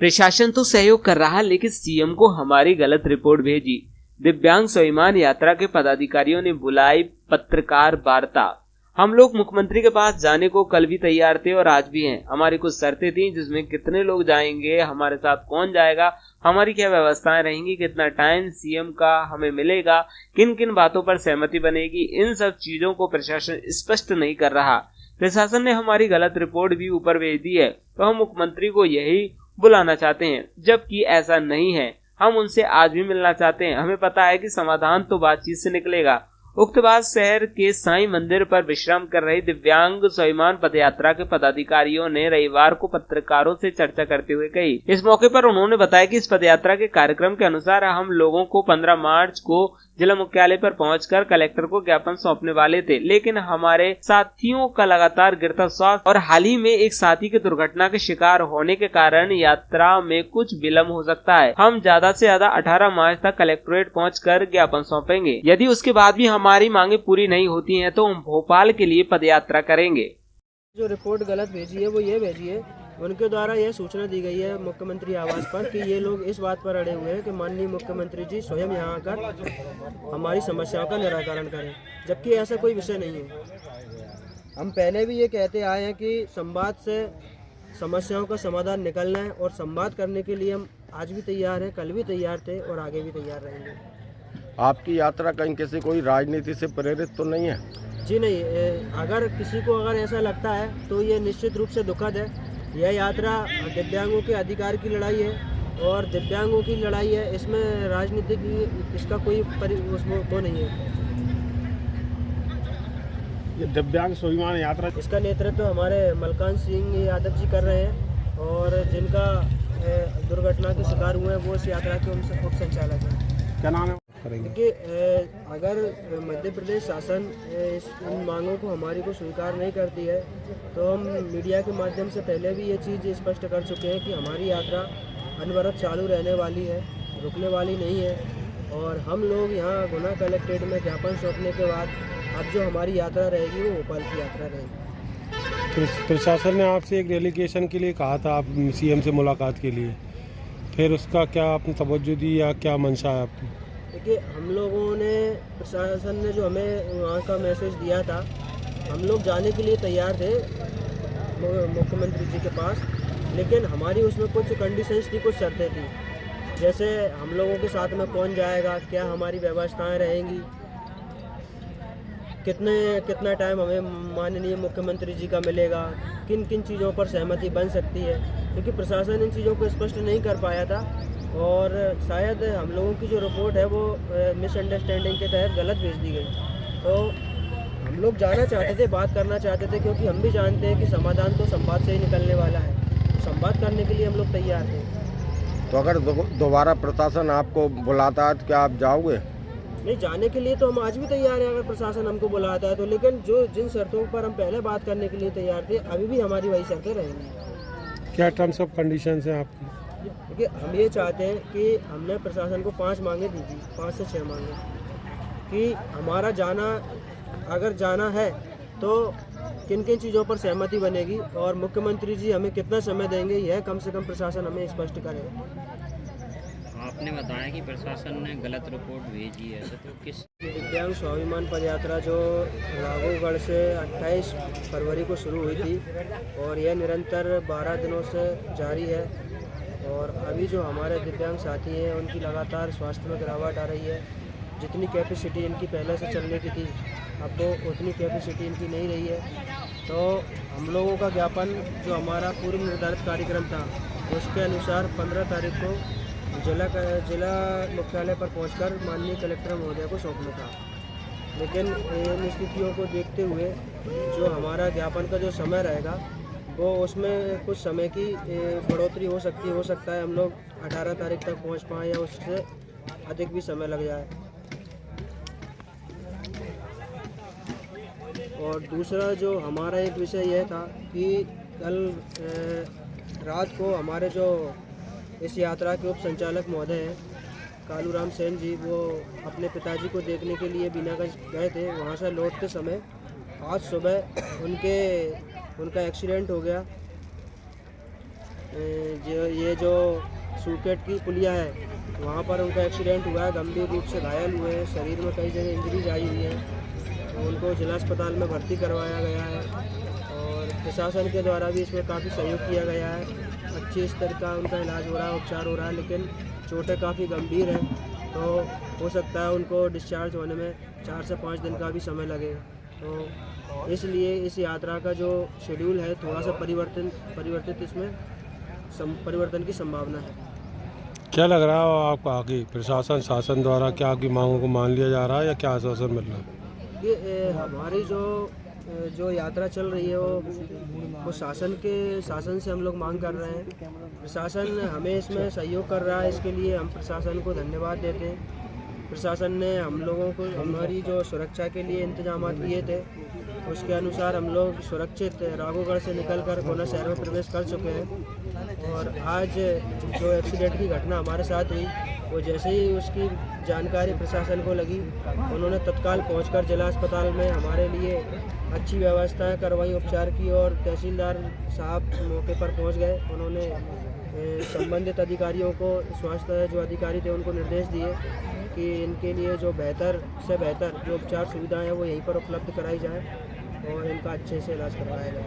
प्रशासन तो सहयोग कर रहा, लेकिन सीएम को हमारी गलत रिपोर्ट भेजी। दिव्यांग स्वाभिमान यात्रा के पदाधिकारियों ने बुलाई पत्रकार वार्ता। हम लोग मुख्यमंत्री के पास जाने को कल भी तैयार थे और आज भी हैं। हमारी कुछ शर्तें थी, जिसमें कितने लोग जाएंगे, हमारे साथ कौन जाएगा, हमारी क्या व्यवस्थाएं रहेंगी, कितना टाइम सीएम का हमें मिलेगा, किन किन बातों पर सहमति बनेगी, इन सब चीजों को प्रशासन स्पष्ट नहीं कर रहा। प्रशासन ने हमारी गलत रिपोर्ट भी ऊपर भेज दी है, तो हम मुख्यमंत्री को यही बुलाना चाहते हैं, जबकि ऐसा नहीं है। हम उनसे आज भी मिलना चाहते हैं। हमें पता है कि समाधान तो बातचीत से निकलेगा। उक्त बात शहर के साईं मंदिर पर विश्राम कर रहे दिव्यांग स्वाभिमान पदयात्रा के पदाधिकारियों ने रविवार को पत्रकारों से चर्चा करते हुए कही। इस मौके पर उन्होंने बताया कि इस पदयात्रा के कार्यक्रम के अनुसार हम लोगों को 15 मार्च को जिला मुख्यालय पर पहुंचकर कलेक्टर को ज्ञापन सौंपने वाले थे, लेकिन हमारे साथियों का लगातार गिरता स्वास्थ्य और हाल ही में एक साथी की दुर्घटना के शिकार होने के कारण यात्रा में कुछ विलम्ब हो सकता है। हम ज्यादा से ज्यादा 18 मार्च तक कलेक्ट्रेट पहुंचकर ज्ञापन सौंपेंगे। यदि उसके बाद भी हमारी मांगे पूरी नहीं होती हैं तो हम भोपाल के लिए पदयात्रा करेंगे। जो रिपोर्ट गलत भेजी है वो ये भेजी है, उनके द्वारा यह सूचना दी गई है मुख्यमंत्री आवास पर कि ये लोग इस बात पर अड़े हुए हैं कि माननीय मुख्यमंत्री जी स्वयं यहाँ आकर हमारी समस्याओं का निराकरण करें, जबकि ऐसा कोई विषय नहीं है। हम पहले भी ये कहते आए हैं कि संवाद से समस्याओं का समाधान निकलना है और संवाद करने के लिए हम आज भी तैयार हैं, कल भी तैयार थे और आगे भी तैयार रहेंगे। आपकी यात्रा कहीं किसी कोई राजनीति से प्रेरित तो नहीं है? जी नहीं, अगर किसी को अगर ऐसा लगता है तो ये निश्चित रूप से दुखद है। यह यात्रा दिव्यांगों के अधिकार की लड़ाई है और दिव्यांगों की लड़ाई है, इसमें राजनीति की इसका कोई वो नहीं है। ये दिव्यांग स्वाभिमान यात्रा, इसका नेतृत्व हमारे मलकान सिंह यादव जी कर रहे हैं और जिनका दुर्घटना के शिकार हुए हैं वो इस यात्रा के उप संचालक हैं। क्या नाम है? देखिए, अगर मध्य प्रदेश शासन इन मांगों को हमारी को स्वीकार नहीं करती है तो हम मीडिया के माध्यम से पहले भी ये चीज़ स्पष्ट कर चुके हैं कि हमारी यात्रा अनवरत चालू रहने वाली है, रुकने वाली नहीं है। और हम लोग यहाँ गुना कलेक्ट्रेट में ज्ञापन सौंपने के बाद अब जो हमारी यात्रा रहेगी वो भोपाल की यात्रा रहेगी। तो प्रशासन ने आपसे एक डेलीगेशन के लिए कहा था, आप सीएम से मुलाकात के लिए, फिर उसका क्या आपने तवज्जो दी या क्या मंशा है आपकी? देखिए, हम लोगों ने प्रशासन ने जो हमें वहाँ का मैसेज दिया था, हम लोग जाने के लिए तैयार थे मुख्यमंत्री जी के पास, लेकिन हमारी उसमें कुछ कंडीशंस थी, कुछ शर्तें थी। जैसे हम लोगों के साथ में कौन जाएगा, क्या हमारी व्यवस्थाएं रहेंगी, कितना टाइम हमें माननीय मुख्यमंत्री जी का मिलेगा, किन किन चीज़ों पर सहमति बन सकती है, क्योंकि प्रशासन इन चीज़ों को स्पष्ट नहीं कर पाया था और शायद हम लोगों की जो रिपोर्ट है वो मिसअंडरस्टैंडिंग के तहत गलत भेज दी गई। तो हम लोग जाना चाहते थे, बात करना चाहते थे, क्योंकि हम भी जानते हैं कि समाधान तो संवाद से ही निकलने वाला है। संवाद करने के लिए हम लोग तैयार थे। तो अगर दोबारा प्रशासन आपको बुलाता है तो क्या आप जाओगे? नहीं, जाने के लिए तो हम आज भी तैयार हैं अगर प्रशासन हमको बुलाता है तो, लेकिन जिन शर्तों पर हम पहले बात करने के लिए तैयार थे अभी भी हमारी वही शर्तें रहेंगी। क्या टर्म्स ऑफ कंडीशंस हैं आपकी? देखिए, हम ये चाहते हैं कि हमने प्रशासन को 5 मांगे दी थी, 5 से 6 मांगे, कि हमारा जाना, अगर जाना है तो किन किन चीज़ों पर सहमति बनेगी और मुख्यमंत्री जी हमें कितना समय देंगे, यह कम से कम प्रशासन हमें स्पष्ट करे। आपने बताया कि प्रशासन ने गलत रिपोर्ट भेजी है, तो किस? दिव्यांग स्वाभिमान पदयात्रा जो राघवगढ़ से 28 फरवरी को शुरू हुई थी और यह निरंतर 12 दिनों से जारी है और अभी जो हमारे दिव्यांग साथी हैं उनकी लगातार स्वास्थ्य में गिरावट आ रही है। जितनी कैपेसिटी इनकी पहले से चलने की थी अब वो उतनी कैपेसिटी इनकी नहीं रही है। तो हम लोगों का ज्ञापन जो हमारा पूर्व निर्धारित कार्यक्रम था उसके अनुसार 15 तारीख को जिला मुख्यालय पर पहुंचकर माननीय कलेक्टर महोदय को सौंपना था, लेकिन इन स्थितियों को देखते हुए जो हमारा ज्ञापन का जो समय रहेगा वो उसमें कुछ समय की बढ़ोतरी हो सकता है। हम लोग 18 तारीख तक पहुंच पाएँ या उससे अधिक भी समय लग जाए। और दूसरा जो हमारा एक विषय यह था कि कल रात को हमारे जो इस यात्रा के उप संचालक महोदय हैं कालूराम सेन जी, वो अपने पिताजी को देखने के लिए बीनागंज गए थे। वहाँ से लौटते समय आज सुबह उनका एक्सीडेंट हो गया। ये जो सुकेट की पुलिया है वहाँ पर उनका एक्सीडेंट हुआ है, गंभीर रूप से घायल हुए हैं, शरीर में कई जगह इंजरीज आई हुई है, तो उनको जिला अस्पताल में भर्ती करवाया गया है और प्रशासन के द्वारा भी इसमें काफ़ी सहयोग किया गया है। अच्छी स्तर का उनका इलाज हो रहा है, उपचार हो रहा है, लेकिन चोटें काफ़ी गंभीर हैं, तो हो सकता है उनको डिस्चार्ज होने में 4 से 5 दिन का भी समय लगे। तो इसलिए इस यात्रा का जो शेड्यूल है थोड़ा सा परिवर्तित इसमें परिवर्तन की संभावना है। क्या लग रहा है आपको आगे प्रशासन शासन द्वारा क्या आपकी मांगों को मान लिया जा रहा है या क्या आश्वासन मिल रहा है? ये हमारी जो यात्रा चल रही है वो शासन से हम लोग मांग कर रहे हैं। प्रशासन हमें इसमें सहयोग कर रहा है, इसके लिए हम प्रशासन को धन्यवाद देते हैं। प्रशासन ने हम लोगों को हमारी जो सुरक्षा के लिए इंतजाम किए थे उसके अनुसार हम लोग सुरक्षित राघोगढ़ से निकलकर कोना शहर में प्रवेश कर चुके हैं और आज जो एक्सीडेंट की घटना हमारे साथ हुई वो जैसे ही उसकी जानकारी प्रशासन को लगी उन्होंने तत्काल पहुंचकर जिला अस्पताल में हमारे लिए अच्छी व्यवस्थाएं करवाई, उपचार की और तहसीलदार साहब मौके पर पहुंच गए। उन्होंने संबंधित अधिकारियों को, स्वास्थ्य जो अधिकारी थे उनको निर्देश दिए कि इनके लिए जो बेहतर से बेहतर जो उपचार सुविधाएं हैं वो यहीं पर उपलब्ध कराई जाए और इनका अच्छे से इलाज करवाया जाए।